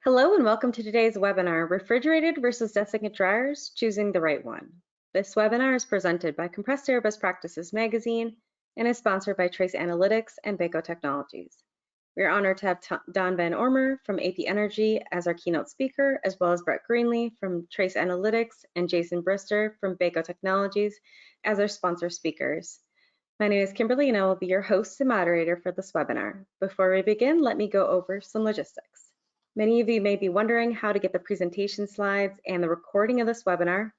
Hello and welcome to today's webinar, Refrigerated versus Desiccant Dryers, Choosing the Right One. This webinar is presented by Compressed Air Best Practices magazine and is sponsored by Trace Analytics and Baco Technologies. We are honored to have Don Van Ormer from AP Energy as our keynote speaker, as well as Brett Greenlee from Trace Analytics and Jason Brister from Baco Technologies as our sponsor speakers. My name is Kimberly and I will be your host and moderator for this webinar. Before we begin, let me go over some logistics. Many of you may be wondering how to get the presentation slides and the recording of this webinar.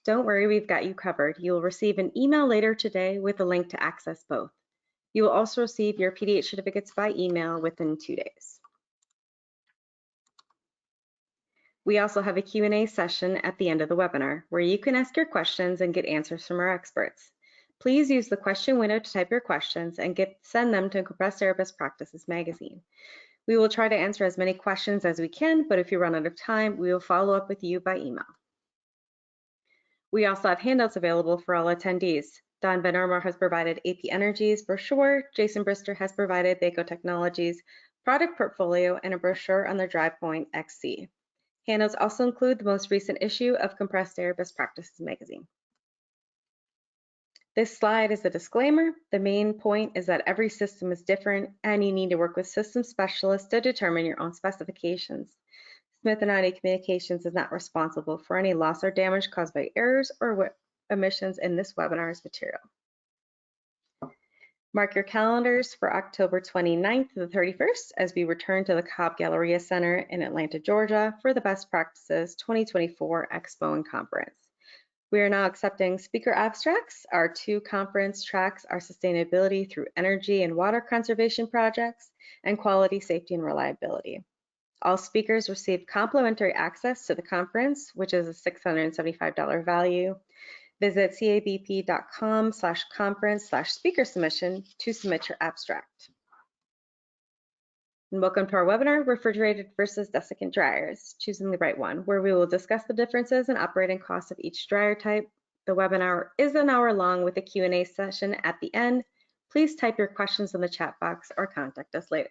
Don't worry, we've got you covered. You will receive an email later today with a link to access both. You will also receive your PDH certificates by email within 2 days. We also have a Q&A session at the end of the webinar where you can ask your questions and get answers from our experts. Please use the question window to type your questions and send them to Compressed Air Best Practices magazine. We will try to answer as many questions as we can, but if you run out of time, we will follow up with you by email. We also have handouts available for all attendees. Don Van Ormer has provided AP Energy's brochure. Jason Brister has provided Baco Technologies' product portfolio and a brochure on their DryPoint XC. Handouts also include the most recent issue of Compressed Air Best Practices magazine. This slide is a disclaimer. The main point is that every system is different and you need to work with system specialists to determine your own specifications. Smith & Honey Communications is not responsible for any loss or damage caused by errors or omissions in this webinar's material. Mark your calendars for October 29th to the 31st as we return to the Cobb Galleria Center in Atlanta, Georgia for the Best Practices 2024 Expo and Conference. We are now accepting speaker abstracts. Our 2 conference tracks are sustainability through energy and water conservation projects and quality, safety, and reliability. All speakers receive complimentary access to the conference, which is a $675 value. Visit cabp.com/conference/speaker submission to submit your abstract. And welcome to our webinar, Refrigerated versus Desiccant Dryers, Choosing the Right One, where we will discuss the differences in operating costs of each dryer type. The webinar is an hour long with a Q&A session at the end. Please type your questions in the chat box or contact us later.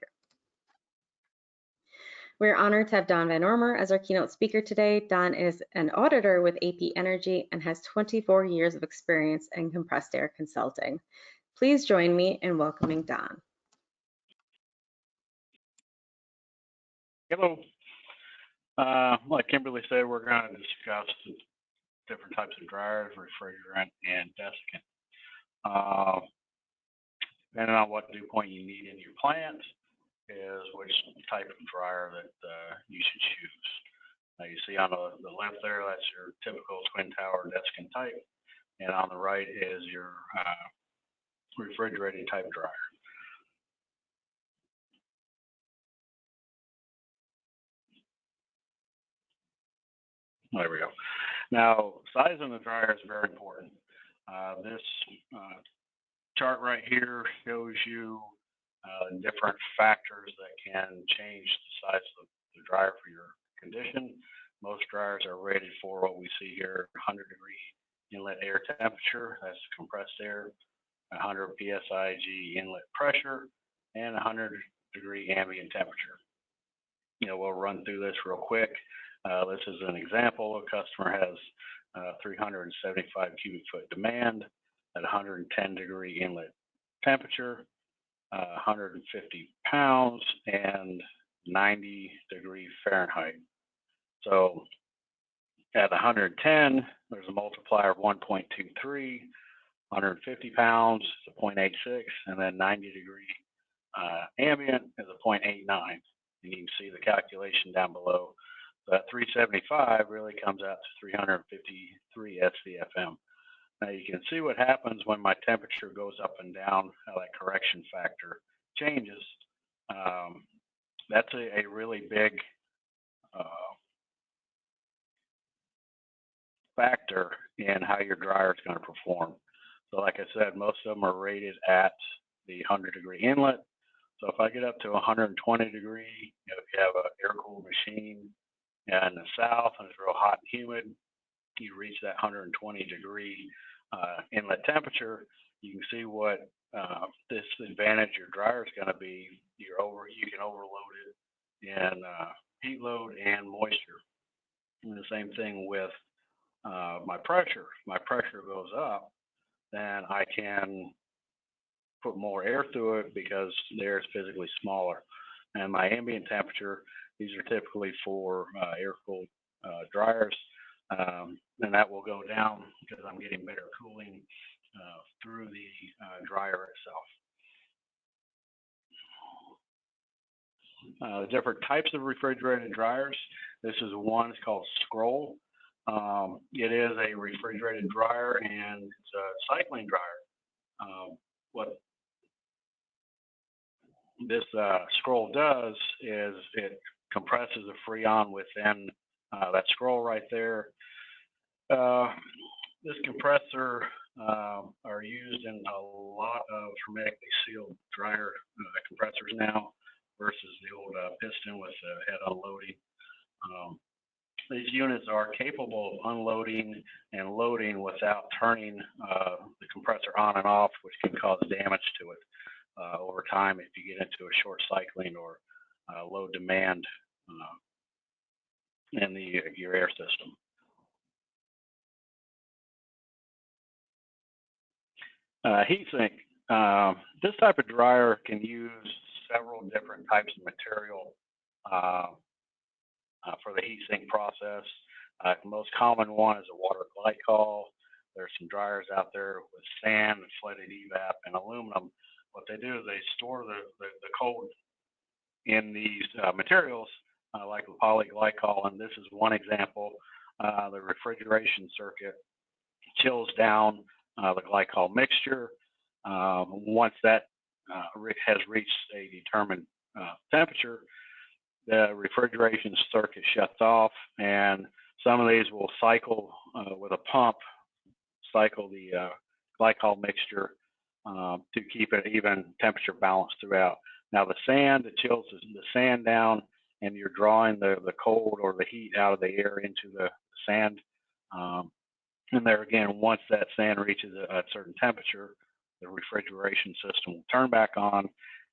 We're honored to have Don Van Ormer as our keynote speaker today. Don is an auditor with AP Energy and has 24 years of experience in compressed air consulting. Please join me in welcoming Don. Hello. Like Kimberly said, we're going to discuss the different types of dryers, refrigerant, and desiccant. Depending on what dew point you need in your plant is which type of dryer that you should choose. Now you see on the left there, that's your typical twin tower desiccant type, and on the right is your refrigerated type dryer. There we go. Now, size of the dryer is very important. This chart right here shows you different factors that can change the size of the dryer for your condition. Most dryers are rated for what we see here, 100-degree inlet air temperature, that's compressed air, 100 psig inlet pressure, and 100-degree ambient temperature. We'll run through this real quick. This is an example. A customer has 375 cubic foot demand at 110-degree inlet temperature, 150 pounds, and 90-degree Fahrenheit. So at 110, there's a multiplier of 1.23, 150 pounds is a 0.86, and then 90-degree ambient is a 0.89. And you can see the calculation down below. So that 375 really comes out to 353 SCFM. Now you can see what happens when my temperature goes up and down, how that correction factor changes. That's a really big factor in how your dryer is going to perform. So like I said, most of them are rated at the 100-degree inlet. So if I get up to 120 degree, if you have an air-cooled machine in the south and it's real hot and humid, you reach that 120-degree inlet temperature, you can see what disadvantage your dryer is going to be. You can overload it in heat load and moisture. And the same thing with my pressure. If my pressure goes up, then I can put more air through it because the air is physically smaller. And my ambient temperature, these are typically for air-cooled dryers, and that will go down because I'm getting better cooling through the dryer itself. The different types of refrigerated dryers. This is one, it's called Scroll. It is a refrigerated dryer and it's a cycling dryer. What this scroll does is it compresses a freon within that scroll right there. This compressor are used in a lot of hermetically sealed dryer compressors now versus the old piston with the head unloading. These units are capable of unloading and loading without turning the compressor on and off, which can cause damage to it over time if you get into a short cycling or low demand in your air system. Heatsink. This type of dryer can use several different types of material for the heatsink process. The most common one is a water glycol. There's some dryers out there with sand, flooded evap, and aluminum. What they do is they store the cold in these materials like the polyglycol, and this is one example. The refrigeration circuit chills down the glycol mixture. Once that has reached a determined temperature, the refrigeration circuit shuts off, and some of these will cycle with a pump, cycle the glycol mixture to keep an even temperature balance throughout. Now the sand, it chills the sand down, and you're drawing the cold or the heat out of the air into the sand. And there again, once that sand reaches a certain temperature, the refrigeration system will turn back on,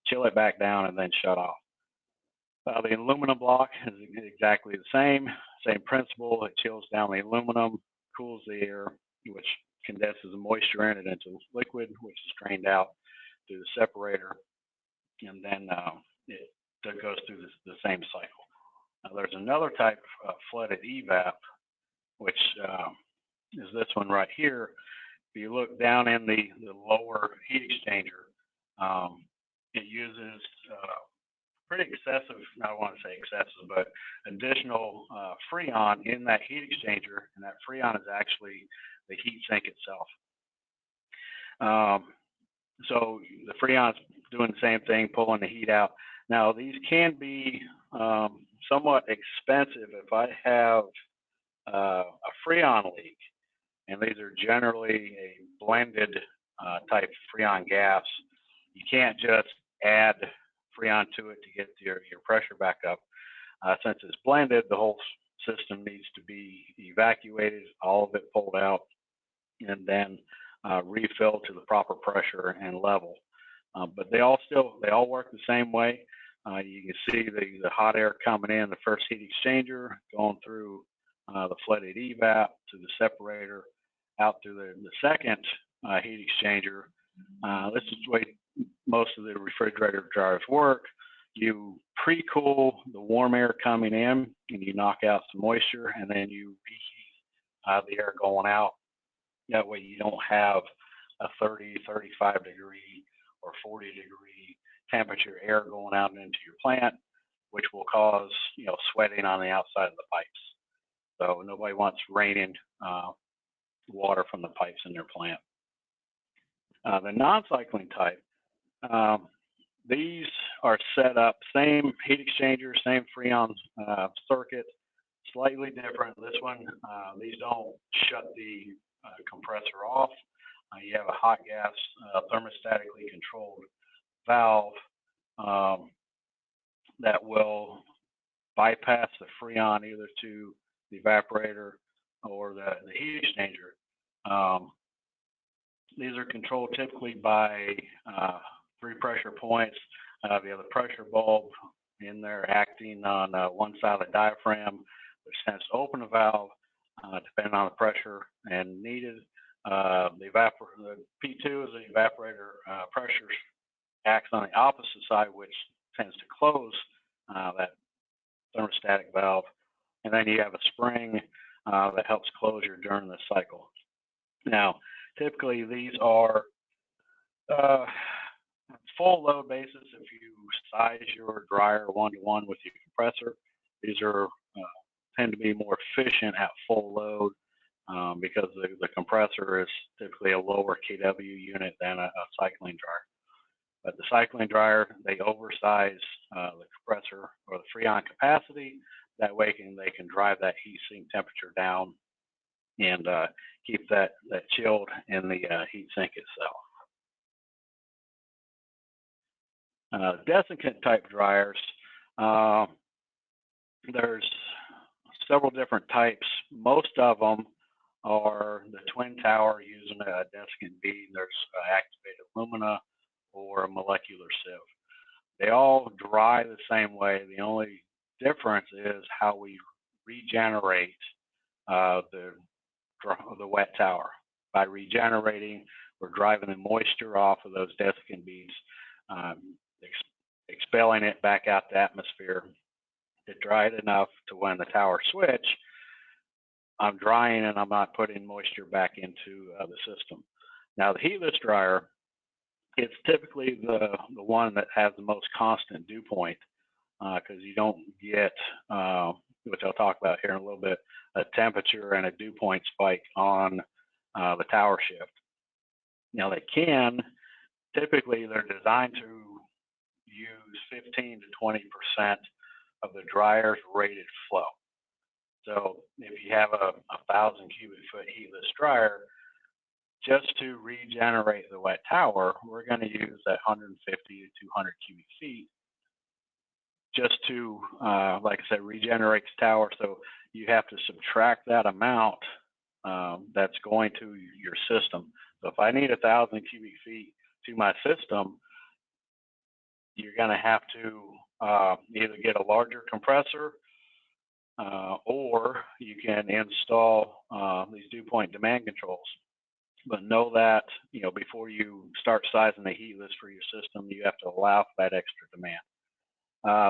chill it back down, and then shut off. The aluminum block is exactly the same principle. It chills down the aluminum, cools the air, which condenses the moisture in it into liquid, which is drained out through the separator, and then it goes through the same cycle. Now, there's another type of flooded evap, which is this one right here. If you look down in the lower heat exchanger, it uses pretty excessive, I don't want to say excessive, but additional freon in that heat exchanger, and that freon is actually the heat sink itself. So the freon's doing the same thing, pulling the heat out. Now these can be somewhat expensive if I have a freon leak, and these are generally a blended type freon gas. You can't just add freon to it to get your pressure back up. Since it's blended, the whole system needs to be evacuated, all of it pulled out, and then refilled to the proper pressure and level. But they all work the same way. You can see the hot air coming in the first heat exchanger, going through the flooded evap to the separator, out through the second heat exchanger. This is the way most of the refrigerator dryers work. You pre-cool the warm air coming in, and you knock out some moisture, and then you reheat the air going out. That way you don't have a 30, 35 degree or 40 degree temperature air going out into your plant, which will cause sweating on the outside of the pipes. So nobody wants raining water from the pipes in their plant. The non-cycling type, these are set up, same heat exchanger, same freon circuit, slightly different. This one, these don't shut the compressor off. You have a hot gas thermostatically controlled valve that will bypass the freon either to the evaporator or the heat exchanger. These are controlled typically by 3 pressure points. You have the pressure bulb in there acting on one side of the diaphragm, which tends to open the valve depending on the pressure and needed. The P2 is the evaporator pressure acts on the opposite side, which tends to close that thermostatic valve. And then you have a spring that helps closure during the cycle. Now, typically these are full load basis. If you size your dryer 1-to-1 with your compressor, these are tend to be more efficient at full load because the compressor is typically a lower kW unit than a cycling dryer. But the cycling dryer, they oversize the compressor or the freon capacity. That way they can drive that heat sink temperature down and keep that chilled in the heat sink itself. Desiccant type dryers, there's several different types. Most of them are the twin tower using a desiccant bead. There's activated alumina or a molecular sieve. They all dry the same way. The only difference is how we regenerate the wet tower. By regenerating, we're driving the moisture off of those desiccant beads, expelling it back out the atmosphere to dry it enough to when the tower switch, I'm drying and I'm not putting moisture back into the system. Now the heatless dryer, it's typically the one that has the most constant dew point because you don't get, which I'll talk about here in a little bit, a temperature and a dew point spike on the tower shift. Now they can, typically they're designed to use 15 to 20% of the dryer's rated flow. So if you have a 1,000 cubic foot heatless dryer, just to regenerate the wet tower, we're going to use that 150 to 200 cubic feet just to, like I said, regenerate the tower. So you have to subtract that amount that's going to your system. So if I need 1,000 cubic feet to my system, you're going to have to either get a larger compressor or you can install these dew point demand controls. But know that, before you start sizing the heatless for your system, you have to allow for that extra demand.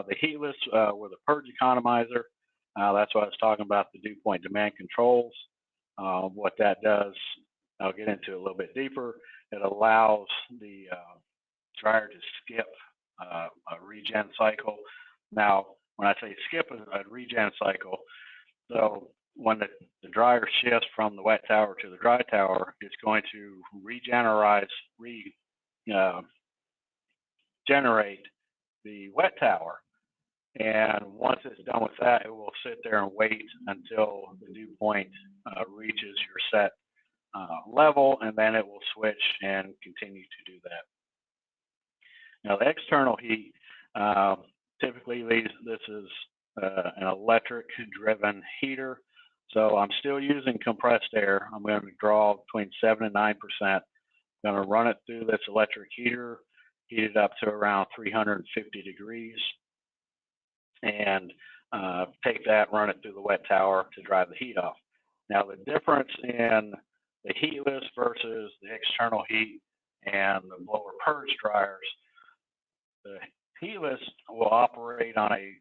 The heatless with a purge economizer, that's what I was talking about, the dew point demand controls. What that does, I'll get into a little bit deeper. It allows the dryer to skip a regen cycle. Now, when I say skip a regen cycle, so when the dryer shifts from the wet tower to the dry tower, it's going to regenerate the wet tower. And once it's done with that, it will sit there and wait until the dew point reaches your set level, and then it will switch and continue to do that. Now, the external heat, typically this is an electric-driven heater. So I'm still using compressed air. I'm going to draw between 7 and 9%. I'm going to run it through this electric heater, heat it up to around 350 degrees, and take that, run it through the wet tower to dry the heat off. Now, the difference in the heatless versus the external heat and the blower purge dryers, the heatless will operate on a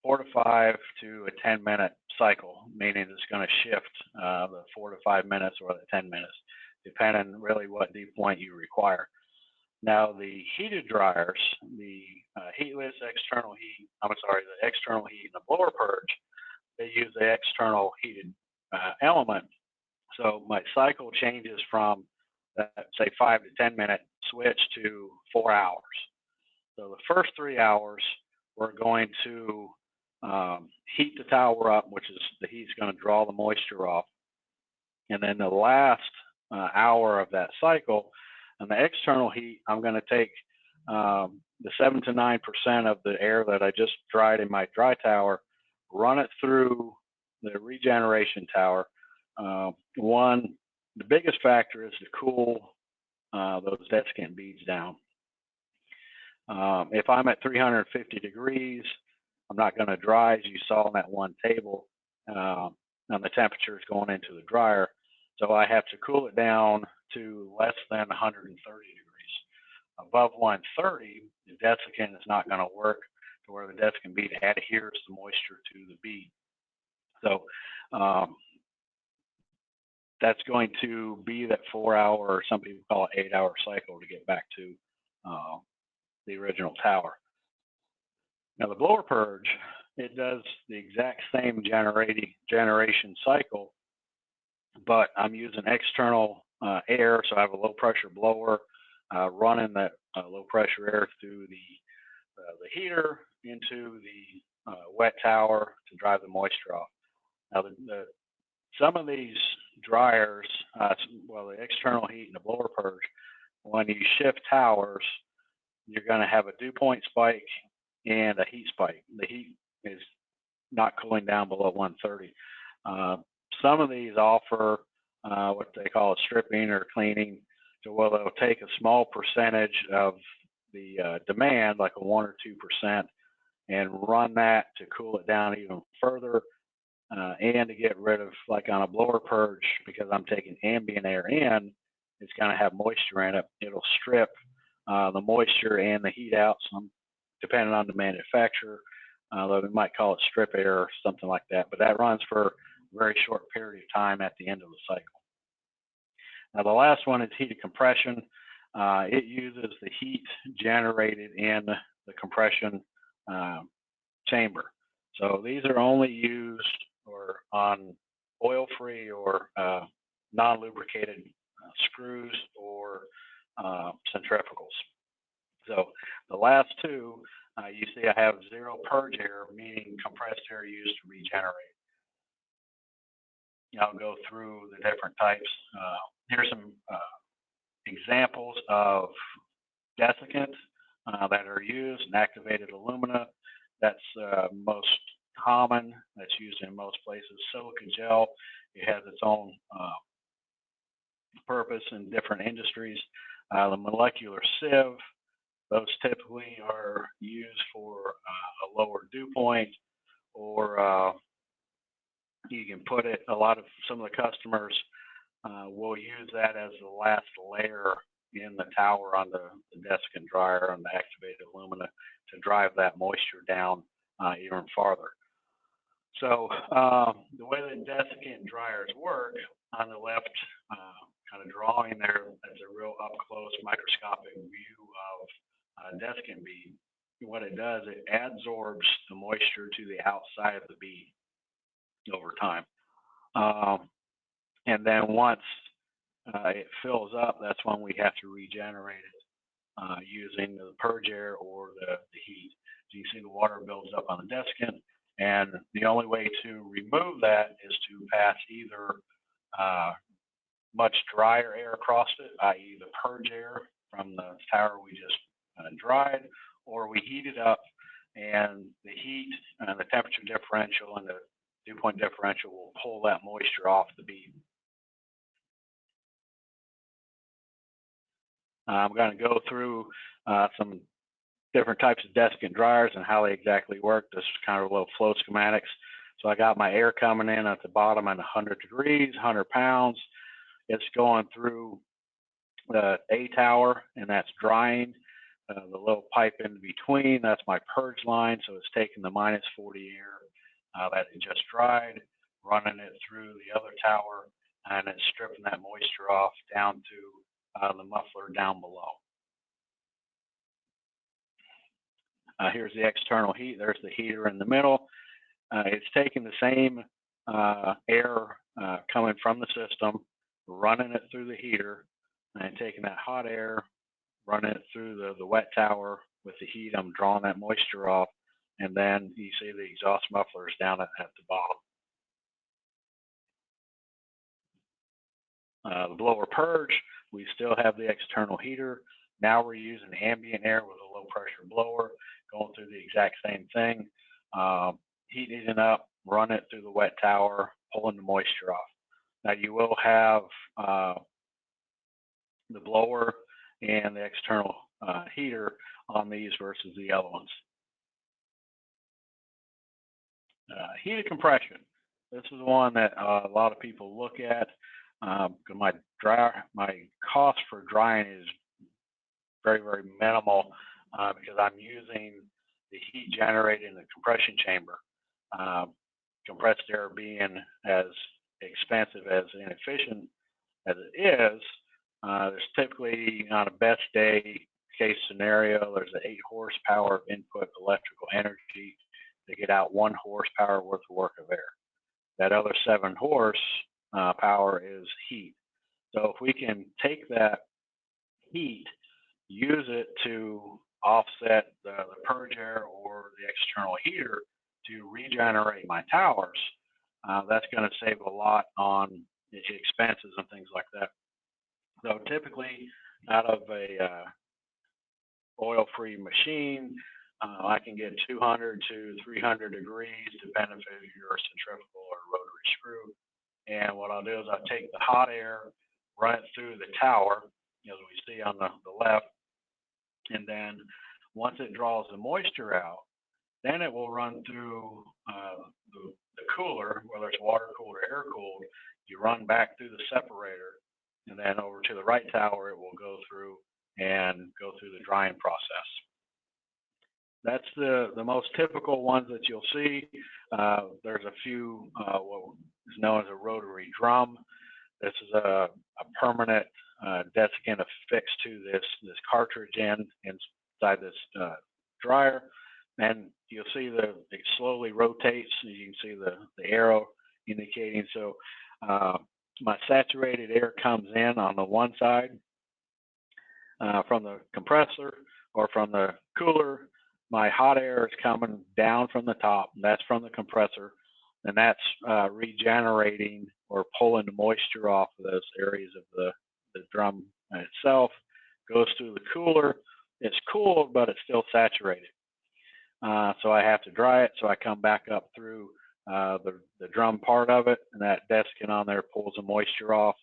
4 to 5 to a 10-minute cycle, meaning it's going to shift the 4 to 5 minutes or the 10 minutes, depending really what dew point you require. Now, the heated dryers, the heatless external heat, the external heat and the blower purge, they use the external heated element. So my cycle changes from, say, 5 to 10 minute switch to 4 hours. So the first 3 hours, we're going to heat the tower up, which is the heat's going to draw the moisture off. And then the last hour of that cycle, and the external heat, I'm going to take the 7 to 9% of the air that I just dried in my dry tower, run it through the regeneration tower. The biggest factor is to cool those desiccant beads down. If I'm at 350 degrees, I'm not going to dry, as you saw on that one table, and the temperature is going into the dryer. So I have to cool it down to less than 130 degrees. Above 130, the desiccant is not going to work to where the desiccant bead adheres the moisture to the bead. So that's going to be that 4-hour, or some people call it 8-hour cycle to get back to the original tower. Now the blower purge, it does the exact same generation cycle, but I'm using external air, so I have a low pressure blower running that low pressure air through the heater into the wet tower to drive the moisture off. Now some of these dryers, well, the external heat and the blower purge, when you shift towers, you're going to have a dew point spike and a heat spike. The heat is not cooling down below 130. Some of these offer what they call a stripping or cleaning, so well, they'll take a small percentage of the demand, like a 1 or 2%, and run that to cool it down even further, and to get rid of, like on a blower purge, because I'm taking ambient air in, it's going to have moisture in it. It'll strip the moisture and the heat out, some depending on the manufacturer. Though we might call it strip air or something like that, but that runs for a very short period of time at the end of the cycle. Now the last one is heated compression. It uses the heat generated in the compression chamber. So these are only used or on oil-free or non-lubricated screws or centrifugals. So the last two, you see I have zero purge air, meaning compressed air used to regenerate. I'll go through the different types. Here's some examples of desiccant that are used, and activated alumina. That's most common. That's used in most places. Silica gel, it has its own purpose in different industries. The molecular sieve, those typically are used for a lower dew point, or you can put it, some of the customers will use that as the last layer in the tower on the desiccant dryer on the activated alumina to drive that moisture down even farther. So the way the desiccant dryers work, on the left kind of drawing there, that's a real up close microscopic view of desiccant bead. What it does, it adsorbs the moisture to the outside of the bead over time. And then once it fills up, that's when we have to regenerate it using the purge air or the heat. So you see the water builds up on the desiccant, and the only way to remove that is to pass either much drier air across it, i.e. the purge air from the tower we just dried, or we heat it up, and the heat and the temperature differential and the dew point differential will pull that moisture off the bead. I'm going to go through some different types of desiccant dryers and how they exactly work. This is kind of a little flow schematics. So I got my air coming in at the bottom at 100 degrees, 100 pounds. It's going through the A tower, and that's drying. The little pipe in between, that's my purge line. So it's taking the -40 air that it just dried, running it through the other tower, and it's stripping that moisture off down to the muffler down below. Here's the external heat. There's the heater in the middle. It's taking the same air coming from the system, running it through the heater, and taking that hot air, running it through the wet tower with the heat. I'm drawing that moisture off, and then you see the exhaust mufflers down at the bottom. The blower purge, we still have the external heater. Now we're using ambient air with a low pressure blower, going through the exact same thing, heating it up, run it through the wet tower, pulling the moisture off. Now you will have the blower and the external heater on these versus the other ones. Heated compression. This is one that a lot of people look at. My cost for drying is very, very minimal because I'm using the heat generated in the compression chamber. Compressed air being as expensive as inefficient as it is, there's typically, on a best day case scenario, there's an 8 horsepower of input electrical energy to get out 1 horsepower worth of work of air. That other 7 horsepower is heat. So if we can take that heat, use it to offset the purge air or the external heater to regenerate my towers, that's going to save a lot on expenses and things like that. So typically, out of a oil-free machine, I can get 200 to 300 degrees, depending if you're a centrifugal or rotary screw. And what I'll do is I'll take the hot air, run it through the tower, as we see on the left, and then once it draws the moisture out, then it will run through the cooler, whether it's water cooled or air cooled. You run back through the separator, and then over to the right tower, it will go through the drying process. That's the most typical ones that you'll see. There's a few, what is known as a rotary drum. This is a permanent desiccant affixed to this cartridge inside this dryer, and you'll see it slowly rotates. You can see the arrow indicating. So my saturated air comes in on the one side from the compressor or from the cooler. My hot air is coming down from the top, and that's from the compressor, and that's regenerating or pulling the moisture off of those areas of the drum itself. Goes through the cooler. It's cooled, but it's still saturated. So I have to dry it. So I come back up through the drum part of it, and that desiccant on there pulls the moisture off,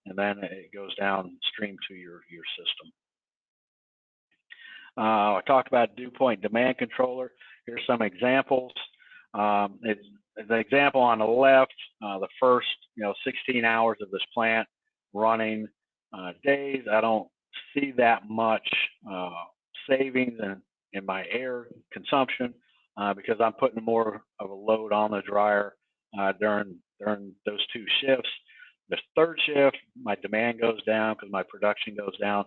and then it goes downstream to your system. I talked about dew point demand controller. Here's some examples. It's an example on the left, the first 16 hours of this plant running days. I don't see that much savings in my air consumption because I'm putting more of a load on the dryer during those 2 shifts. The third shift, my demand goes down because my production goes down.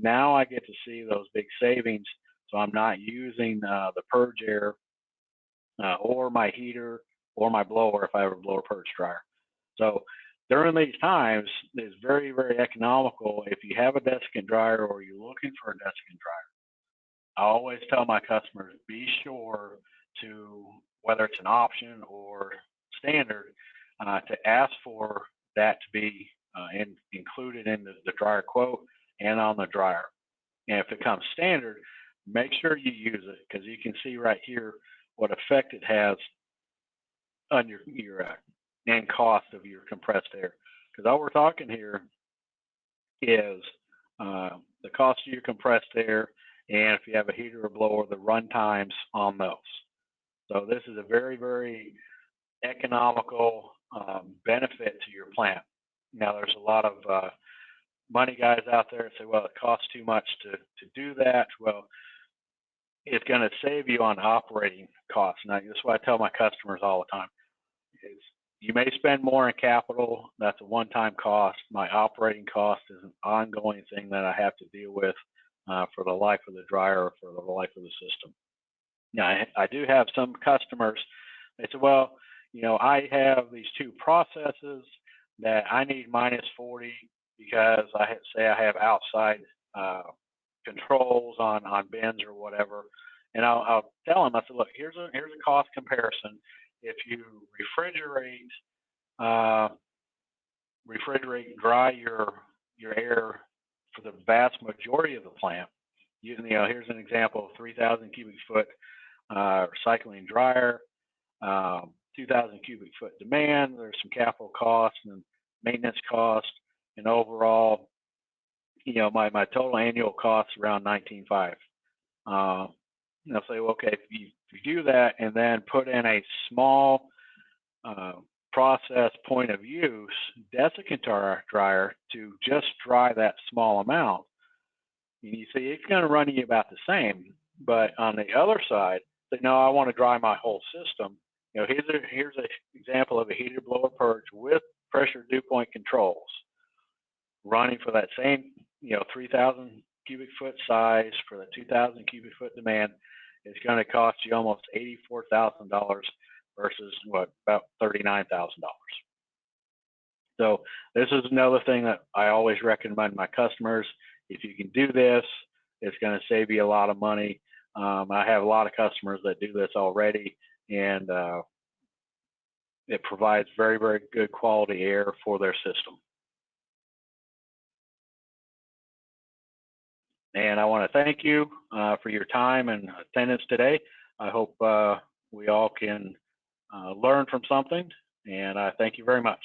Now I get to see those big savings, so I'm not using the purge air or my heater or my blower if I have a blower purge dryer. So during these times, it's very, very economical. If you have a desiccant dryer or you're looking for a desiccant dryer, I always tell my customers, be sure to, whether it's an option or standard, to ask for that to be included in the dryer quote and on the dryer. And if it comes standard, make sure you use it, because you can see right here what effect it has on your end cost of your compressed air. Because all we're talking here is the cost of your compressed air, and if you have a heater or blower, the run times on those. So this is a very, very economical benefit to your plant. Now, there's a lot of money guys out there that say, well, it costs too much to do that. Well, it's going to save you on operating costs. Now, that's what I tell my customers all the time. Is you may spend more in capital. That's a one-time cost. My operating cost is an ongoing thing that I have to deal with for the life of the dryer or for the life of the system. Now, I do have some customers, they say, well, I have these 2 processes that I need -40 because I have outside controls on bins or whatever. And I'll tell them, I said, look, here's a cost comparison. If you refrigerate, dry your air for the vast majority of the plant, here's an example of 3,000 cubic foot recycling dryer, 2,000 cubic foot demand. There's some capital costs and maintenance costs, and overall my total annual cost around 19.5. They'll say, well, okay, if you do that and then put in a small process point of use desiccant dryer to just dry that small amount, and you see it's going to run you about the same. But on the other side, say, no, I want to dry my whole system. Here's an example of a heated blower purge with pressure dew point controls running for that same 3,000 cubic foot size for the 2,000 cubic foot demand. It's going to cost you almost $84,000 versus about $39,000. So this is another thing that I always recommend my customers. If you can do this, it's going to save you a lot of money. I have a lot of customers that do this already, and it provides very, very good quality air for their system. And I want to thank you for your time and attendance today. I hope we all can learn from something, and I thank you very much.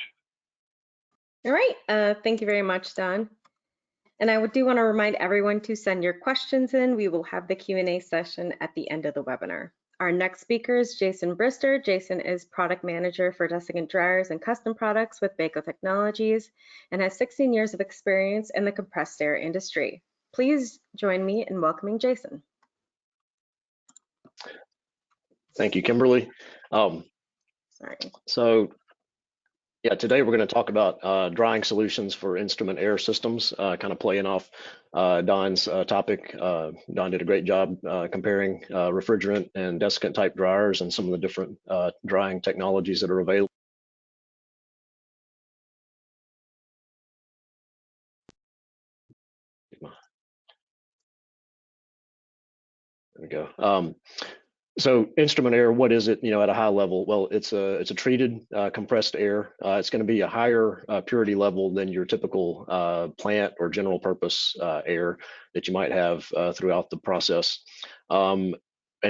All right, thank you very much, Don. And I do want to remind everyone to send your questions in. We will have the Q&A session at the end of the webinar. Our next speaker is Jason Brister. Jason is product manager for desiccant dryers and custom products with Baco Technologies and has 16 years of experience in the compressed air industry. Please join me in welcoming Jason. Thank you, Kimberly. So yeah, today we're going to talk about drying solutions for instrument air systems, kind of playing off Don's topic. Don did a great job comparing refrigerant and desiccant type dryers and some of the different drying technologies that are available. There we go. So instrument air, what is it, at a high level? Well, it's a treated compressed air. It's going to be a higher purity level than your typical plant or general purpose air that you might have throughout the process. And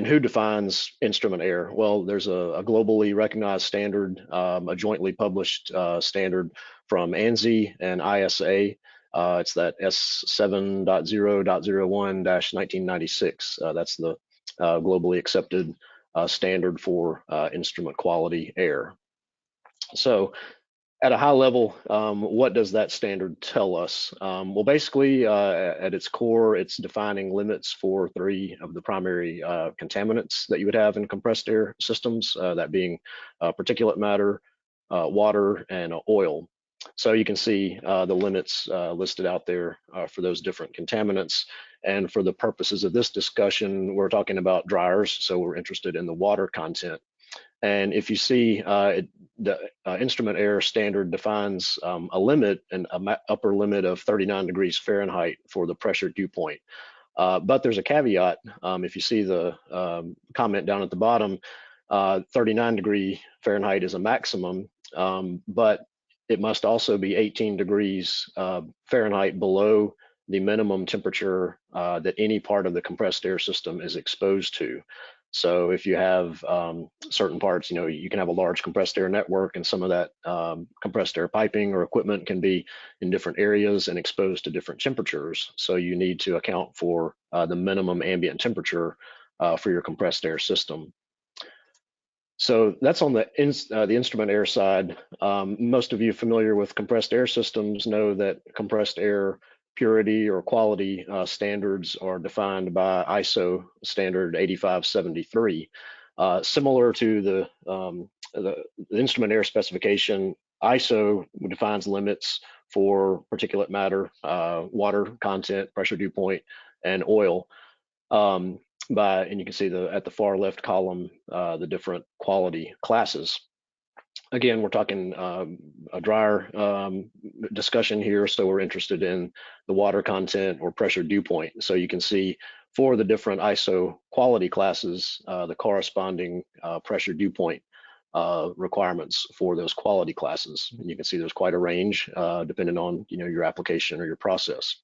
who defines instrument air? Well, there's a globally recognized standard, a jointly published standard from ANSI and ISA. It's that S7.0.01-1996. That's the globally accepted standard for instrument quality air. So at a high level, what does that standard tell us? Well, basically, at its core, it's defining limits for 3 of the primary contaminants that you would have in compressed air systems, that being particulate matter, water, and oil. So you can see the limits listed out there for those different contaminants. And for the purposes of this discussion, we're talking about dryers, so we're interested in the water content. And if you see, the instrument air standard defines a limit, an upper limit of 39 degrees Fahrenheit for the pressure dew point. But there's a caveat. If you see the comment down at the bottom, 39 degree Fahrenheit is a maximum, but it must also be 18 degrees Fahrenheit below the minimum temperature that any part of the compressed air system is exposed to. So if you have certain parts, you can have a large compressed air network, and some of that compressed air piping or equipment can be in different areas and exposed to different temperatures. So you need to account for the minimum ambient temperature for your compressed air system. So that's on the instrument air side. Most of you familiar with compressed air systems know that compressed air purity or quality standards are defined by ISO standard 8573. Similar to the instrument air specification, ISO defines limits for particulate matter, water content, pressure dew point, and oil. And you can see at the far left column the different quality classes. Again, we're talking a dryer discussion here, so we're interested in the water content or pressure dew point. So you can see for the different ISO quality classes, the corresponding pressure dew point requirements for those quality classes. And you can see there's quite a range depending on your application or your process.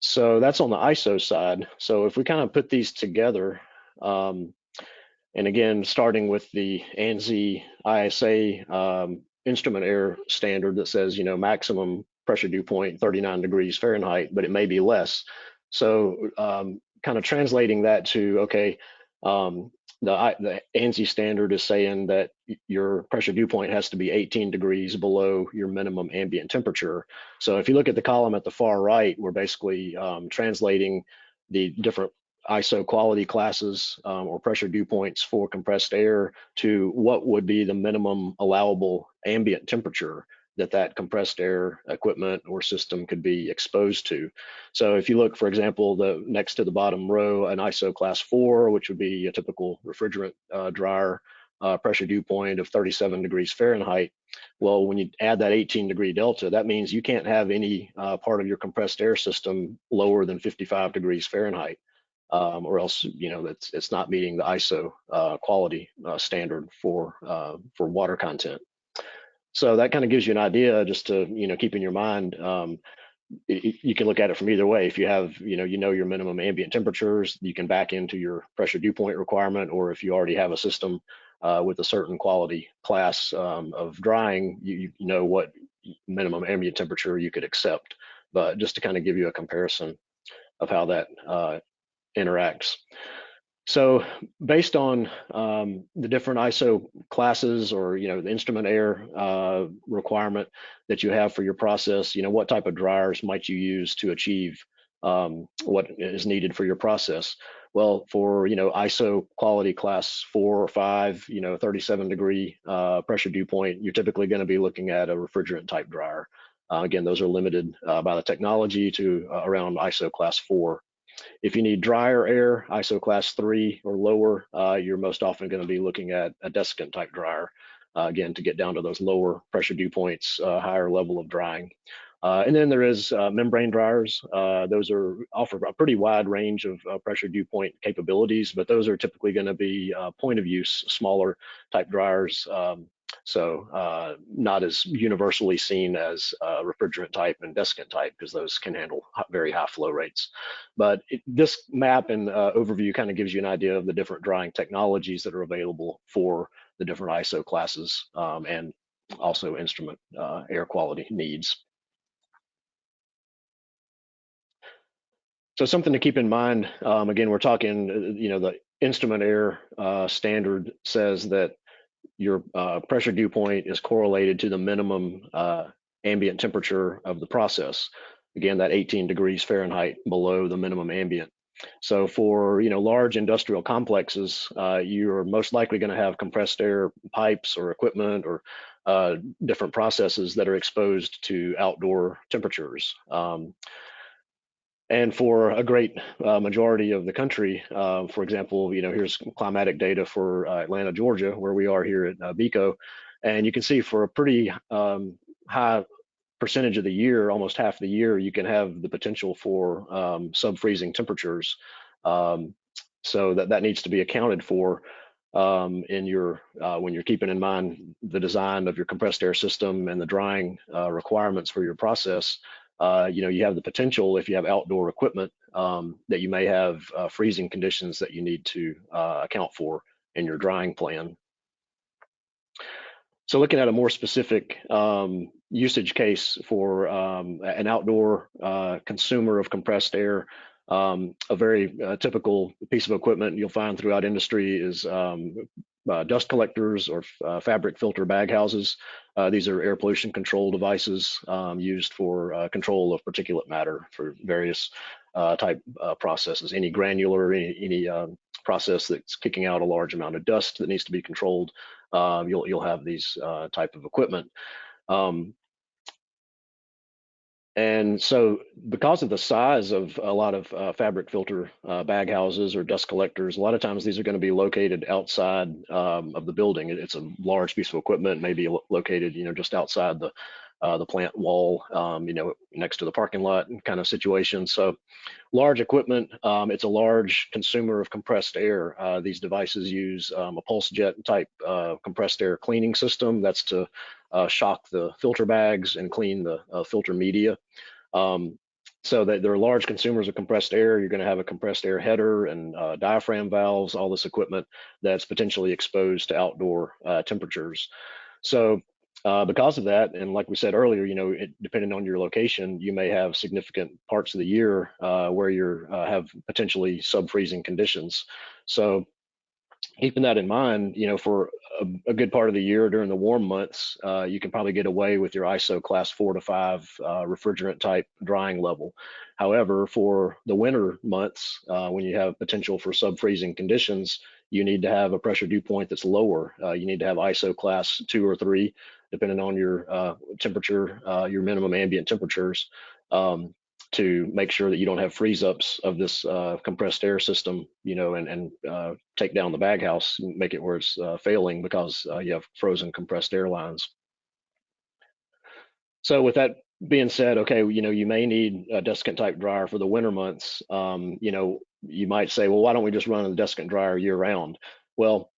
So that's on the ISO side. So if we kind of put these together, and again, starting with the ANSI ISA instrument air standard that says, maximum pressure dew point 39 degrees Fahrenheit, but it may be less. So kind of translating that to, okay, the ANSI standard is saying that your pressure dew point has to be 18 degrees below your minimum ambient temperature. So if you look at the column at the far right, we're basically translating the different ISO quality classes or pressure dew points for compressed air to what would be the minimum allowable ambient temperature that compressed air equipment or system could be exposed to. So if you look, for example, the next to the bottom row, an ISO class 4, which would be a typical refrigerant dryer pressure dew point of 37 degrees Fahrenheit. Well, when you add that 18-degree delta, that means you can't have any part of your compressed air system lower than 55 degrees Fahrenheit. Or else, it's not meeting the ISO quality standard for water content. So that kind of gives you an idea, just to keep in your mind. You can look at it from either way. If you have your minimum ambient temperatures, you can back into your pressure dew point requirement, or if you already have a system with a certain quality class of drying, you know what minimum ambient temperature you could accept. But just to kind of give you a comparison of how that interacts. So based on the different ISO classes, or the instrument air requirement that you have for your process, what type of dryers might you use to achieve what is needed for your process? Well, for ISO quality class 4 or 5, 37-degree pressure dew point, you're typically going to be looking at a refrigerant type dryer. Again, those are limited by the technology to around ISO class 4. If you need drier air, ISO class 3 or lower, you're most often going to be looking at a desiccant type dryer, again, to get down to those lower pressure dew points, higher level of drying. And then there is membrane dryers. Those offer a pretty wide range of pressure dew point capabilities, but those are typically going to be point of use, smaller type dryers. So not as universally seen as refrigerant type and desiccant type, because those can handle very high flow rates. But this map and overview kind of gives you an idea of the different drying technologies that are available for the different ISO classes and also instrument air quality needs. So something to keep in mind, again, we're talking, the instrument air standard says that your pressure dew point is correlated to the minimum ambient temperature of the process. Again, that 18 degrees Fahrenheit below the minimum ambient. So for large industrial complexes, you're most likely going to have compressed air pipes or equipment or different processes that are exposed to outdoor temperatures. And for a great majority of the country, for example, here's climatic data for Atlanta, Georgia, where we are here at BECO. And you can see for a pretty high percentage of the year, almost half the year, you can have the potential for sub-freezing temperatures. So that needs to be accounted for in your when you're keeping in mind the design of your compressed air system and the drying requirements for your process. You have the potential, if you have outdoor equipment, that you may have freezing conditions that you need to account for in your drying plan. So looking at a more specific usage case for an outdoor consumer of compressed air, a very typical piece of equipment you'll find throughout industry is dust collectors or fabric filter bag houses. These are air pollution control devices used for control of particulate matter for various type processes. Any granular, any process that's kicking out a large amount of dust that needs to be controlled, you'll have these type of equipment. And so because of the size of a lot of fabric filter bag houses or dust collectors, a lot of times these are going to be located outside of the building. It's a large piece of equipment, maybe located, just outside the plant wall, next to the parking lot kind of situation. So large equipment, it's a large consumer of compressed air. These devices use a pulse jet type compressed air cleaning system. That's to shock the filter bags and clean the filter media. So that they're large consumers of compressed air. You're going to have a compressed air header and diaphragm valves, all this equipment that's potentially exposed to outdoor temperatures. So because of that, and like we said earlier, depending on your location, you may have significant parts of the year where you have potentially sub-freezing conditions. So keeping that in mind, for a good part of the year during the warm months, you can probably get away with your ISO class 4 to 5 refrigerant type drying level. However, for the winter months, when you have potential for sub-freezing conditions, you need to have a pressure dew point that's lower. You need to have ISO class 2 or 3, depending on your temperature, your minimum ambient temperatures, to make sure that you don't have freeze ups of this compressed air system, and take down the baghouse and make it where it's failing because you have frozen compressed air lines. So with that being said, okay, you may need a desiccant type dryer for the winter months. You might say, well, why don't we just run a desiccant dryer year round? Well,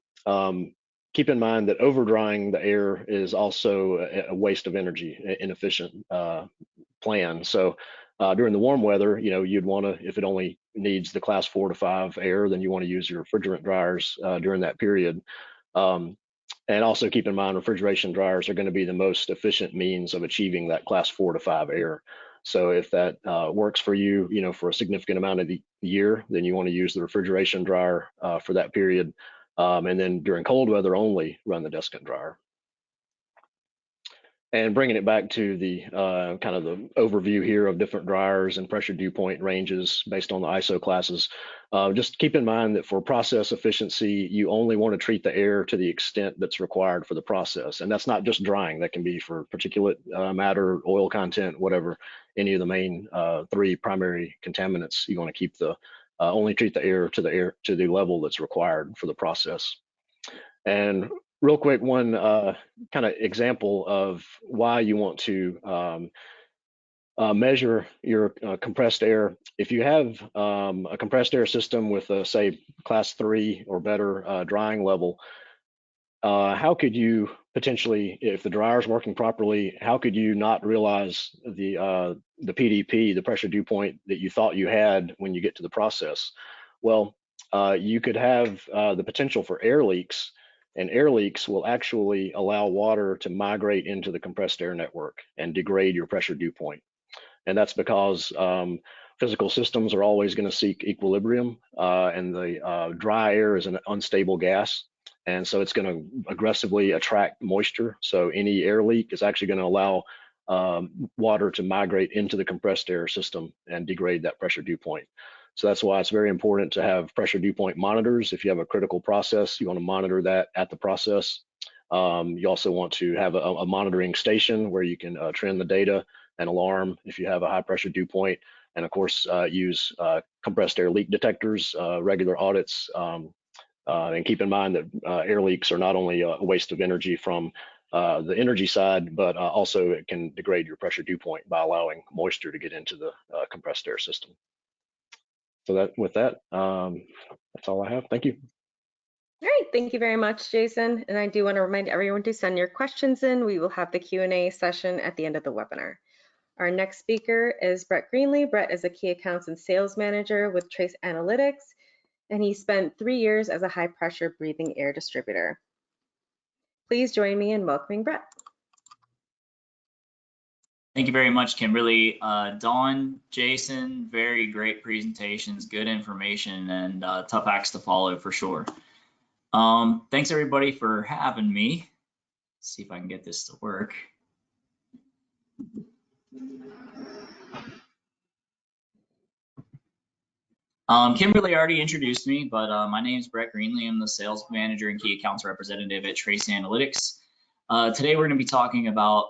keep in mind that over drying the air is also a waste of energy, inefficient plan. So during the warm weather, you'd want to, if it only needs the class 4 to 5 air, then you want to use your refrigerant dryers during that period. And also keep in mind, refrigeration dryers are going to be the most efficient means of achieving that class 4 to 5 air. So if that works for you, for a significant amount of the year, then you want to use the refrigeration dryer for that period. And then during cold weather only, run the desiccant dryer. And bringing it back to the kind of the overview here of different dryers and pressure dew point ranges based on the ISO classes, just keep in mind that for process efficiency, you only want to treat the air to the extent that's required for the process. And that's not just drying. That can be for particulate matter, oil content, whatever, any of the main 3 primary contaminants. You want to keep only treat the air to the level that's required for the process. And real quick, one kind of example of why you want to measure your compressed air. If you have a compressed air system with a, say, class 3 or better drying level, how could you potentially, if the dryer is working properly, how could you not realize the PDP, the pressure dew point that you thought you had when you get to the process? Well, you could have the potential for air leaks. And air leaks will actually allow water to migrate into the compressed air network and degrade your pressure dew point. And that's because physical systems are always going to seek equilibrium, and the dry air is an unstable gas. And so it's going to aggressively attract moisture. So any air leak is actually going to allow water to migrate into the compressed air system and degrade that pressure dew point. So that's why it's very important to have pressure dew point monitors. If you have a critical process, you want to monitor that at the process. You also want to have a monitoring station where you can trend the data and alarm if you have a high pressure dew point. And of course, use compressed air leak detectors, regular audits. And keep in mind that air leaks are not only a waste of energy from the energy side, but also it can degrade your pressure dew point by allowing moisture to get into the compressed air system. So with that, that's all I have. Thank you. All right, thank you very much, Jason. And I do want to remind everyone to send your questions in. We will have the Q&A session at the end of the webinar. Our next speaker is Brett Greenlee. Brett is a key accounts and sales manager with Trace Analytics, and he spent 3 years as a high pressure breathing air distributor. Please join me in welcoming Brett. Thank you very much, Kimberly. Dawn, Jason, very great presentations, good information, and tough acts to follow for sure. Thanks everybody for having me. Let's see if I can get this to work. Kimberly already introduced me, but my name is Brett Greenlee. I'm the sales manager and key accounts representative at Trace Analytics. Today we're going to be talking about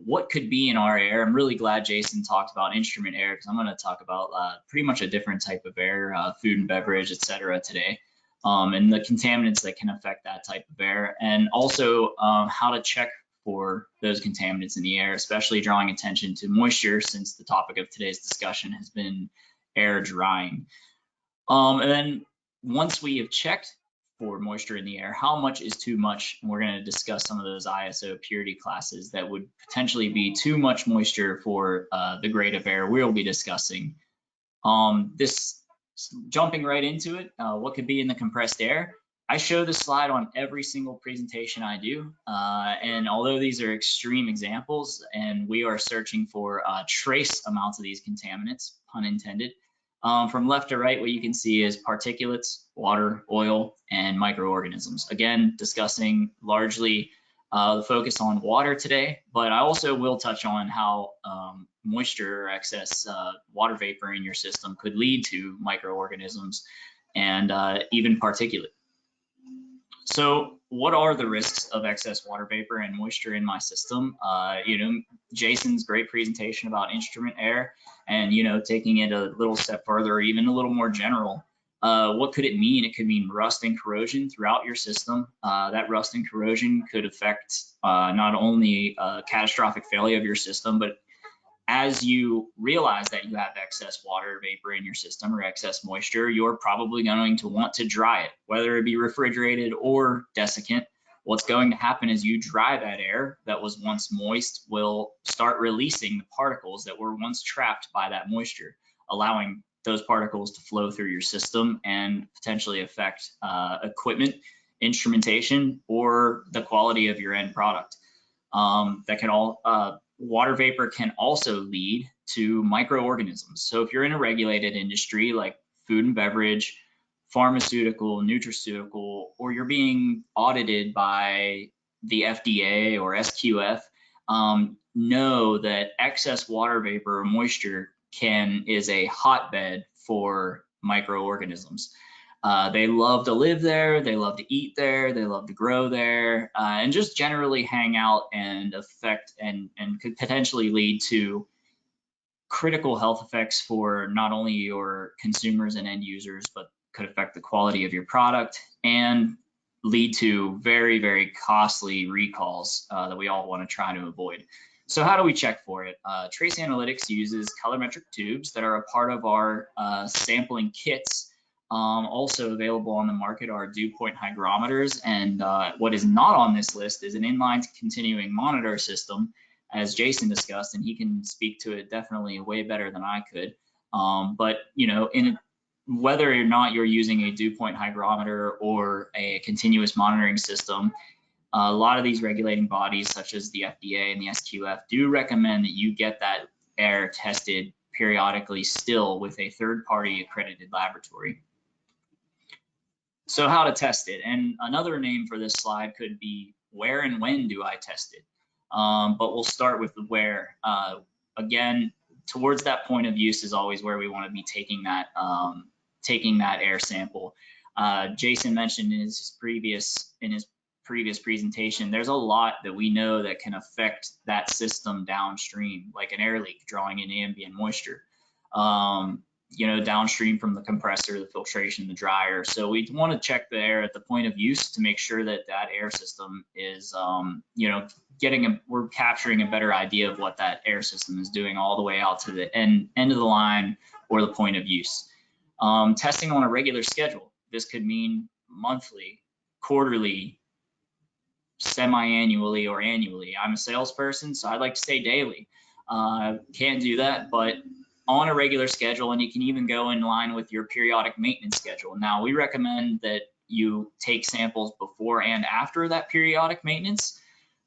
what could be in our air. I'm really glad Jason talked about instrument air because I'm going to talk about pretty much a different type of air, food and beverage, etc. today, and the contaminants that can affect that type of air, and also how to check for those contaminants in the air, especially drawing attention to moisture since the topic of today's discussion has been air drying. And then once we have checked for moisture in the air, how much is too much? And we're going to discuss some of those ISO purity classes that would potentially be too much moisture for the grade of air we'll be discussing. Jumping right into it, what could be in the compressed air? I show this slide on every single presentation I do, and although these are extreme examples and we are searching for trace amounts of these contaminants, pun intended, from left to right, what you can see is particulates, water, oil, and microorganisms. Again, discussing largely the focus on water today, but I also will touch on how moisture or excess water vapor in your system could lead to microorganisms and even particulate. So what are the risks of excess water vapor and moisture in my system? Jason's great presentation about instrument air and, taking it a little step further, or even a little more general. What could it mean? It could mean rust and corrosion throughout your system. That rust and corrosion could affect not only catastrophic failure of your system, but as you realize that you have excess water vapor in your system or excess moisture, you're probably going to want to dry it, whether it be refrigerated or desiccant. What's going to happen is you dry that air that was once moist will start releasing the particles that were once trapped by that moisture, allowing those particles to flow through your system and potentially affect equipment, instrumentation, or the quality of your end product. Water vapor can also lead to microorganisms. So if you're in a regulated industry like food and beverage, pharmaceutical, nutraceutical, or you're being audited by the FDA or SQF, know that excess water vapor or moisture is a hotbed for microorganisms. They love to live there, they love to eat there, they love to grow there, and just generally hang out and affect and could potentially lead to critical health effects for not only your consumers and end users, but could affect the quality of your product and lead to very, very costly recalls that we all want to try to avoid. So how do we check for it? Trace Analytics uses colorimetric tubes that are a part of our sampling kits. Also available on the market are dew point hygrometers, and what is not on this list is an inline continuing monitor system, as Jason discussed, and he can speak to it definitely way better than I could. But whether or not you're using a dew point hygrometer or a continuous monitoring system, a lot of these regulating bodies, such as the FDA and the SQF, do recommend that you get that air tested periodically still with a third-party accredited laboratory. So how to test it, and another name for this slide could be where and when do I test it, but we'll start with the where. Again, towards that point of use is always where we want to be taking that air sample. Jason mentioned in his previous presentation, there's a lot that we know that can affect that system downstream, like an air leak drawing in ambient moisture. Downstream from the compressor, the filtration, the dryer. So we want to check the air at the point of use to make sure that that air system is, we're capturing a better idea of what that air system is doing all the way out to the end of the line or the point of use. Testing on a regular schedule. This could mean monthly, quarterly, semi-annually, or annually. I'm a salesperson, so I'd like to say daily. Can't do that, but on a regular schedule, and you can even go in line with your periodic maintenance schedule. Now, we recommend that you take samples before and after that periodic maintenance.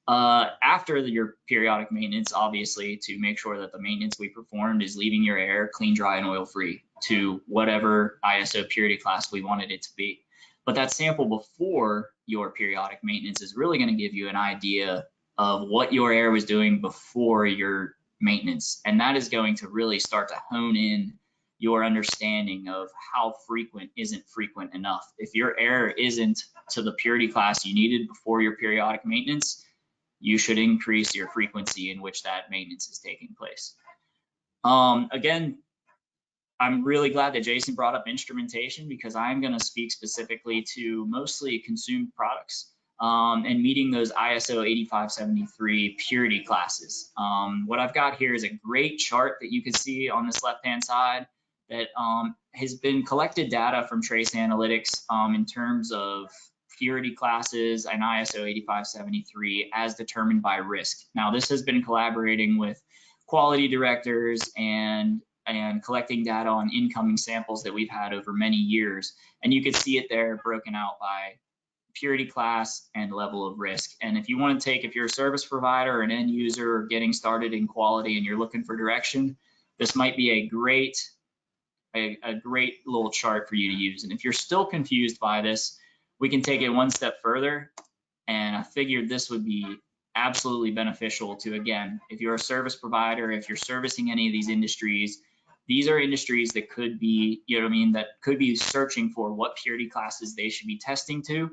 After your periodic maintenance, obviously, to make sure that the maintenance we performed is leaving your air clean, dry, and oil-free to whatever ISO purity class we wanted it to be. But that sample before your periodic maintenance is really going to give you an idea of what your air was doing before your maintenance, and that is going to really start to hone in your understanding of how frequent isn't frequent enough. If your air isn't to the purity class you needed before your periodic maintenance, you should increase your frequency in which that maintenance is taking place. Again, I'm really glad that Jason brought up instrumentation, because I'm going to speak specifically to mostly consumed products. And meeting those ISO 8573 purity classes. What I've got here is a great chart that you can see on this left-hand side that has been collected data from Trace Analytics in terms of purity classes and ISO 8573 as determined by risk. Now, this has been collaborating with quality directors and collecting data on incoming samples that we've had over many years. And you can see it there broken out by purity class, and level of risk. And if you want to take, if you're a service provider or an end user or getting started in quality and you're looking for direction, this might be a great little chart for you to use. And if you're still confused by this, we can take it one step further. And I figured this would be absolutely beneficial to, again, if you're a service provider, if you're servicing any of these industries, these are industries that could be, you know what I mean, that could be searching for what purity classes they should be testing to.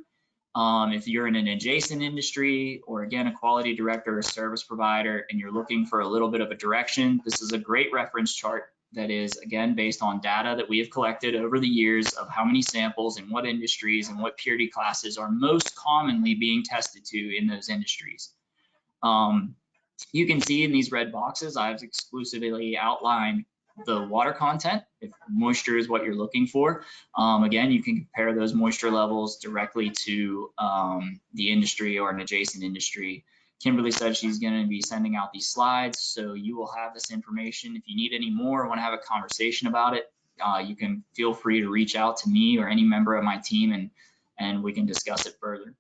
If you're in an adjacent industry, or again, a quality director or service provider, and you're looking for a little bit of a direction, this is a great reference chart that is, again, based on data that we have collected over the years of how many samples and what industries and what purity classes are most commonly being tested to in those industries. You can see in these red boxes, I've exclusively outlined the water content, if moisture is what you're looking for. Again, you can compare those moisture levels directly to the industry or an adjacent industry. Kimberly said she's going to be sending out these slides, so you will have this information. If you need any more or want to have a conversation about it, you can feel free to reach out to me or any member of my team, and we can discuss it further.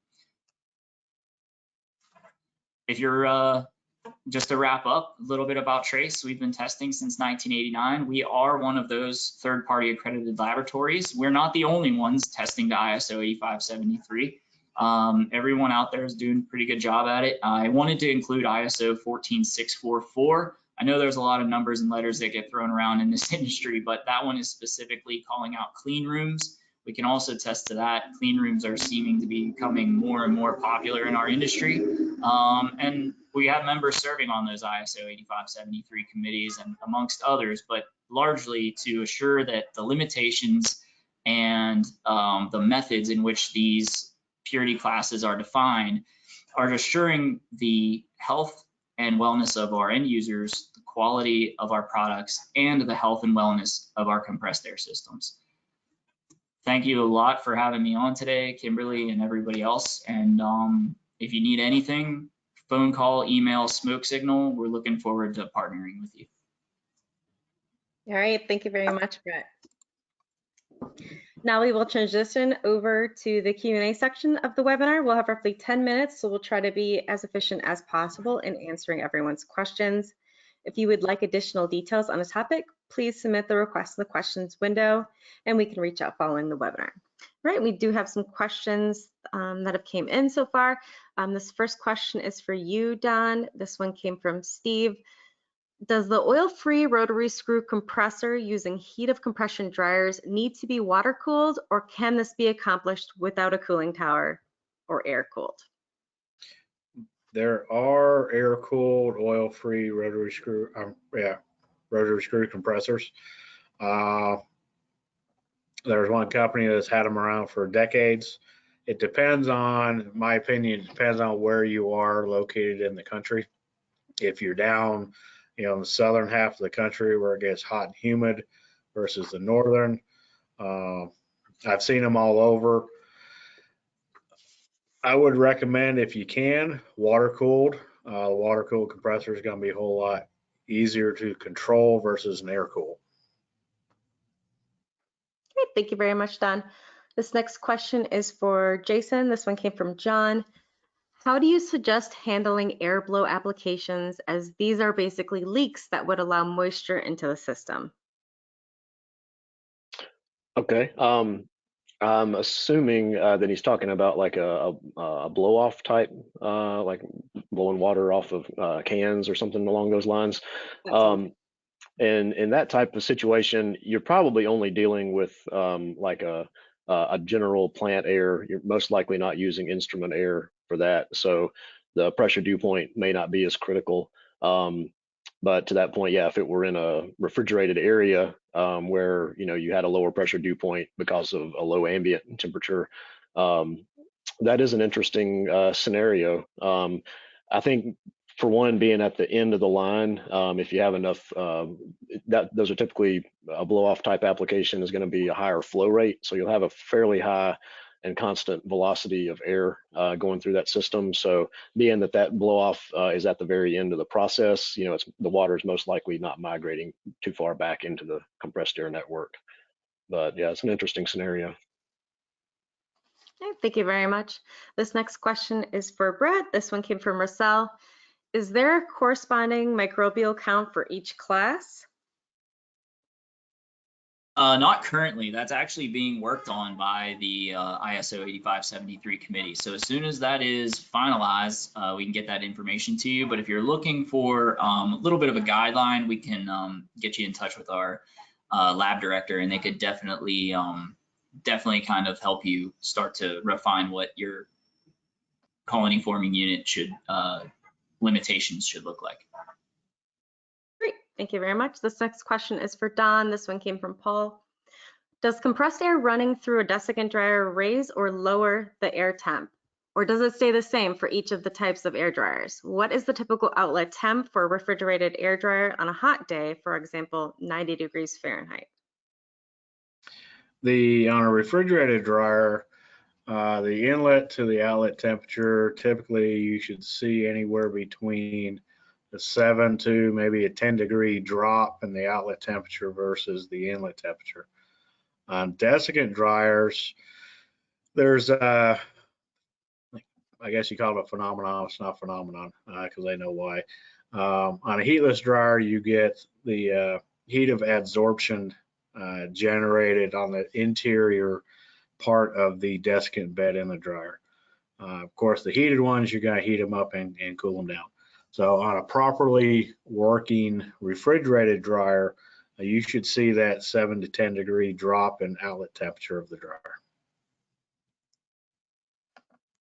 If you're just to wrap up a little bit about Trace, we've been testing since 1989. We are one of those third-party accredited laboratories. We're not the only ones testing to ISO 8573. Everyone out there is doing a pretty good job at it. I wanted to include ISO 14644. I know there's a lot of numbers and letters that get thrown around in this industry, but that one is specifically calling out clean rooms. We can also test to that. Clean rooms are seeming to be becoming more and more popular in our industry. And we have members serving on those ISO 8573 committees and amongst others, but largely to assure that the limitations and the methods in which these purity classes are defined are assuring the health and wellness of our end users, the quality of our products, and the health and wellness of our compressed air systems. Thank you a lot for having me on today, Kimberly and everybody else. And if you need anything, phone call, email, smoke signal, we're looking forward to partnering with you. All right, thank you very much, Brett. Now we will transition over to the Q&A section of the webinar. We'll have roughly 10 minutes, so we'll try to be as efficient as possible in answering everyone's questions. If you would like additional details on a topic, please submit the request in the questions window, and we can reach out following the webinar. All right, we do have some questions that have came in so far. This first question is for you, Don. This one came from Steve. Does the oil-free rotary screw compressor using heat of compression dryers need to be water-cooled, or can this be accomplished without a cooling tower or air-cooled? There are air-cooled, oil-free rotary screw, rotary screw compressors. There's one company that's had them around for decades. It depends on, in my opinion, it depends on where you are located in the country. If you're down, in the southern half of the country where it gets hot and humid versus the northern, I've seen them all over. I would recommend, if you can, water-cooled. Water-cooled compressor is going to be a whole lot easier to control versus an air-cooled. Great, thank you very much, Don. This next question is for Jason. This one came from John. How do you suggest handling air blow applications, as these are basically leaks that would allow moisture into the system? Okay. I'm assuming that he's talking about like a blow-off type, like blowing water off of cans or something along those lines. And in that type of situation, you're probably only dealing with like a general plant air. You're most likely not using instrument air for that. So the pressure dew point may not be as critical. But to that point, yeah, if it were in a refrigerated area where you had a lower pressure dew point because of a low ambient temperature, that is an interesting scenario. I think, for one, being at the end of the line, if you have enough, those are typically a blow-off type application is going to be a higher flow rate, so you'll have a fairly high and constant velocity of air going through that system. So being that blow-off is at the very end of the process, the water is most likely not migrating too far back into the compressed air network. But yeah, it's an interesting scenario. Okay, thank you very much. This next question is for Brett. This one came from Russell. Is there a corresponding microbial count for each class? Not currently. That's actually being worked on by the ISO 8573 committee. So as soon as that is finalized, we can get that information to you. But if you're looking for a little bit of a guideline, we can get you in touch with our lab director, and they could definitely kind of help you start to refine what your colony forming unit should limitations should look like. Great, thank you very much. This next question is for Don. This one came from Paul. Does compressed air running through a desiccant dryer raise or lower the air temp? Or does it stay the same for each of the types of air dryers? What is the typical outlet temp for a refrigerated air dryer on a hot day, for example, 90 degrees Fahrenheit? On a refrigerated dryer, the inlet to the outlet temperature, typically you should see anywhere between a 7 to maybe a 10-degree drop in the outlet temperature versus the inlet temperature. On desiccant dryers, there's I guess you call it a phenomenon. It's not a phenomenon because I know why. On a heatless dryer, you get the heat of adsorption generated on the interior part of the desiccant bed in the dryer. Of course, the heated ones, you're going to heat them up and cool them down. So on a properly working refrigerated dryer, you should see that 7 to 10 degree drop in outlet temperature of the dryer.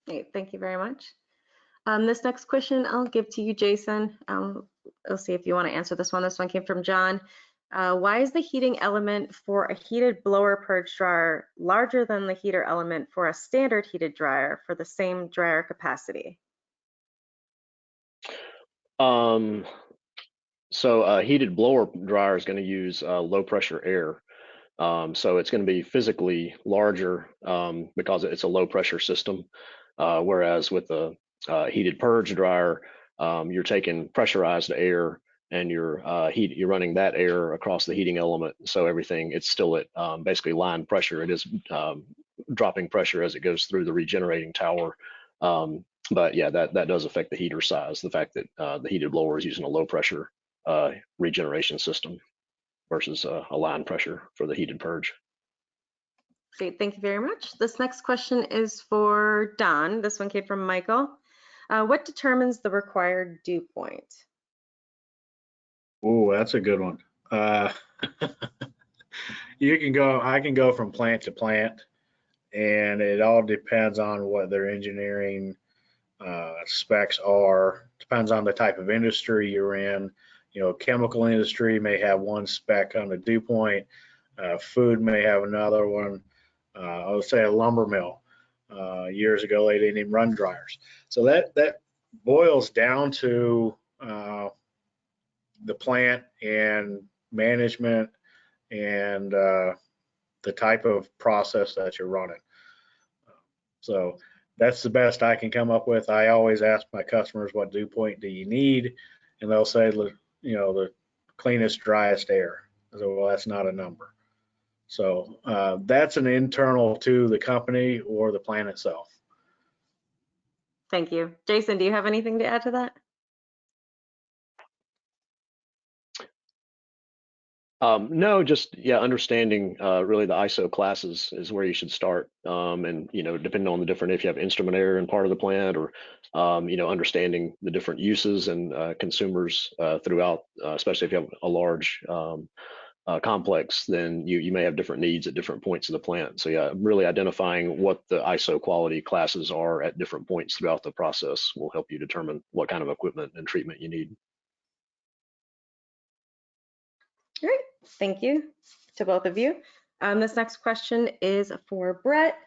Great, thank you very much. This next question I'll give to you, Jason. I'll see if you want to answer this one. This one came from John. Why is the heating element for a heated blower purge dryer larger than the heater element for a standard heated dryer for the same dryer capacity? So a heated blower dryer is going to use low pressure air. So it's going to be physically larger because it's a low pressure system. Whereas with a heated purge dryer, you're taking pressurized air and you're running that air across the heating element. So everything, it's still at basically line pressure. It is dropping pressure as it goes through the regenerating tower. But yeah, that does affect the heater size. The fact that the heated blower is using a low pressure regeneration system versus a line pressure for the heated purge. Great, thank you very much. This next question is for Don. This one came from Michael. What determines the required dew point? Oh, that's a good one. I can go from plant to plant, and it all depends on what their engineering specs are. Depends on the type of industry you're in. You know, chemical industry may have one spec on the dew point. Food may have another one. I would say a lumber mill. Years ago, they didn't even run dryers. So that boils down to the plant and management and the type of process that you're running. So that's the best I can come up with. I always ask my customers, what dew point do you need? And they'll say, you know, the cleanest, driest air. So, well, that's not a number. So that's an internal to the company or the plant itself. Thank you. Jason, do you have anything to add to that? No, just understanding really the ISO classes is where you should start, and depending on the different, if you have instrument air in part of the plant, or understanding the different uses and consumers throughout, especially if you have a large complex, then you may have different needs at different points of the plant. So yeah, really identifying what the ISO quality classes are at different points throughout the process will help you determine what kind of equipment and treatment you need. All right, thank you to both of you. This next question is for Brett.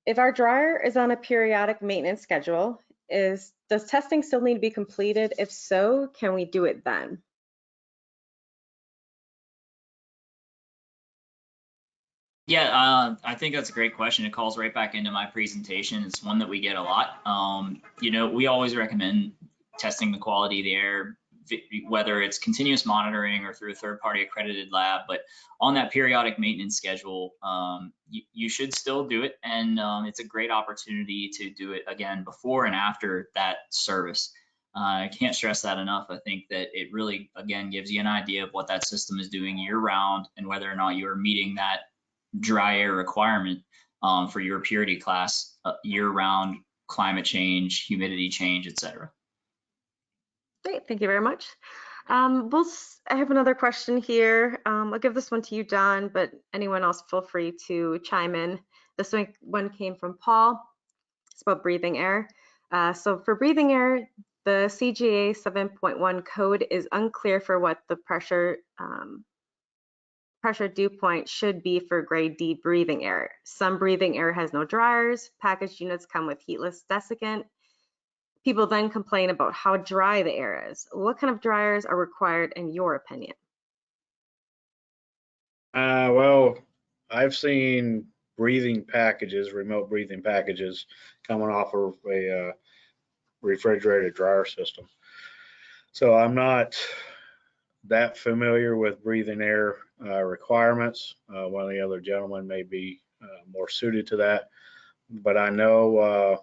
If our dryer is on a periodic maintenance schedule, does testing still need to be completed? If so, can we do it then? Yeah, I think that's a great question. It calls right back into my presentation. It's one that we get a lot. We always recommend testing the quality of the air whether it's continuous monitoring or through a third-party accredited lab, but on that periodic maintenance schedule, you should still do it. And it's a great opportunity to do it again before and after that service. I can't stress that enough. I think that it really, again, gives you an idea of what that system is doing year round and whether or not you're meeting that dry air requirement for your purity class year round, climate change, humidity change, etc. Great, thank you very much. I have another question here. I'll give this one to you, Don, but anyone else feel free to chime in. This one came from Paul. It's about breathing air. So for breathing air, the CGA 7.1 code is unclear for what the pressure dew point should be for grade D breathing air. Some breathing air has no dryers. Packaged units come with heatless desiccant. People then complain about how dry the air is. What kind of dryers are required in your opinion? Well, I've seen breathing packages, remote breathing packages, coming off of a refrigerated dryer system. So I'm not that familiar with breathing air requirements. One of the other gentlemen may be more suited to that, but I know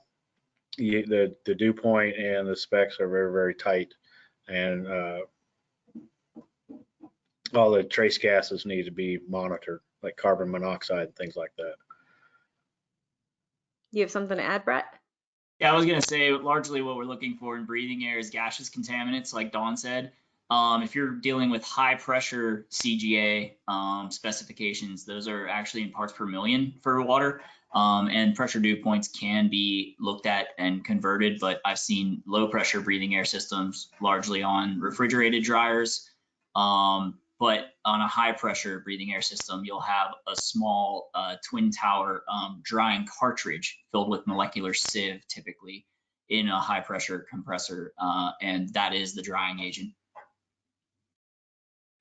the dew point and the specs are very, very tight, and all the trace gases need to be monitored, like carbon monoxide and things like that. You have something to add, Brett? Yeah, I was gonna say largely what we're looking for in breathing air is gaseous contaminants, like Dawn said. If you're dealing with high pressure CGA specifications, those are actually in parts per million for water. And pressure dew points can be looked at and converted, but I've seen low pressure breathing air systems largely on refrigerated dryers. But on a high pressure breathing air system, you'll have a small twin tower drying cartridge filled with molecular sieve, typically in a high pressure compressor, and that is the drying agent.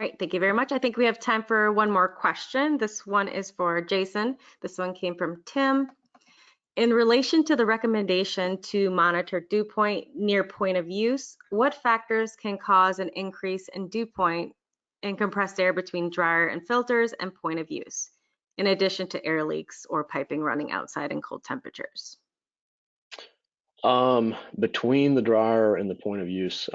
Great, thank you very much. I think we have time for one more question. This one is for Jason. This one came from Tim. In relation to the recommendation to monitor dew point near point of use, what factors can cause an increase in dew point in compressed air between dryer and filters and point of use, in addition to air leaks or piping running outside in cold temperatures? Between the dryer and the point of use,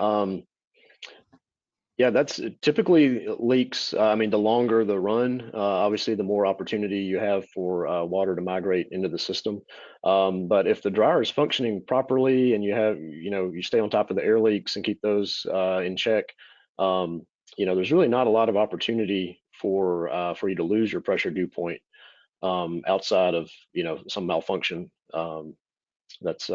yeah, that's typically leaks. I mean, the longer the run, obviously, the more opportunity you have for water to migrate into the system. But if the dryer is functioning properly and you stay on top of the air leaks and keep those in check, there's really not a lot of opportunity for you to lose your pressure dew point outside of some malfunction. But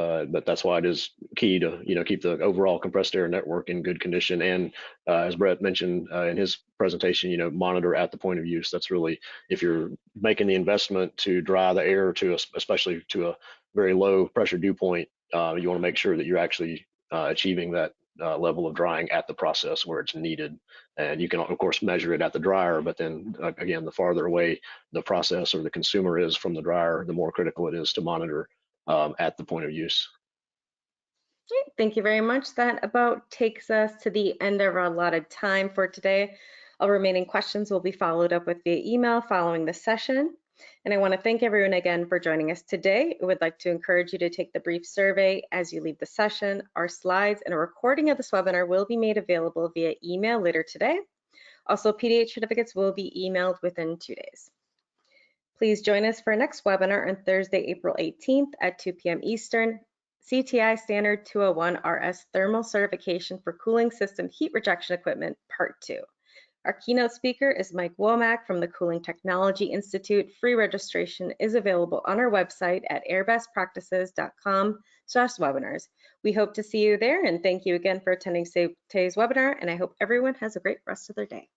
that's why it is key to keep the overall compressed air network in good condition, and as Brett mentioned in his presentation, monitor at the point of use. That's really, if you're making the investment to dry the air especially to a very low pressure dew point, you want to make sure that you're actually achieving that level of drying at the process where it's needed. And you can of course measure it at the dryer, but then again, the farther away the process or the consumer is from the dryer, the more critical it is to monitor at the point of use. Great, thank you very much. That about takes us to the end of our allotted time for today. All remaining questions will be followed up with via email following the session. And I want to thank everyone again for joining us today. I would like to encourage you to take the brief survey as you leave the session. Our slides and a recording of this webinar will be made available via email later today. Also, PDH certificates will be emailed within 2 days. Please join us for our next webinar on Thursday, April 18th at 2 p.m. Eastern, CTI Standard 201 RS Thermal Certification for Cooling System Heat Rejection Equipment, Part 2. Our keynote speaker is Mike Womack from the Cooling Technology Institute. Free registration is available on our website at airbestpractices.com/webinars. We hope to see you there, and thank you again for attending today's webinar, and I hope everyone has a great rest of their day.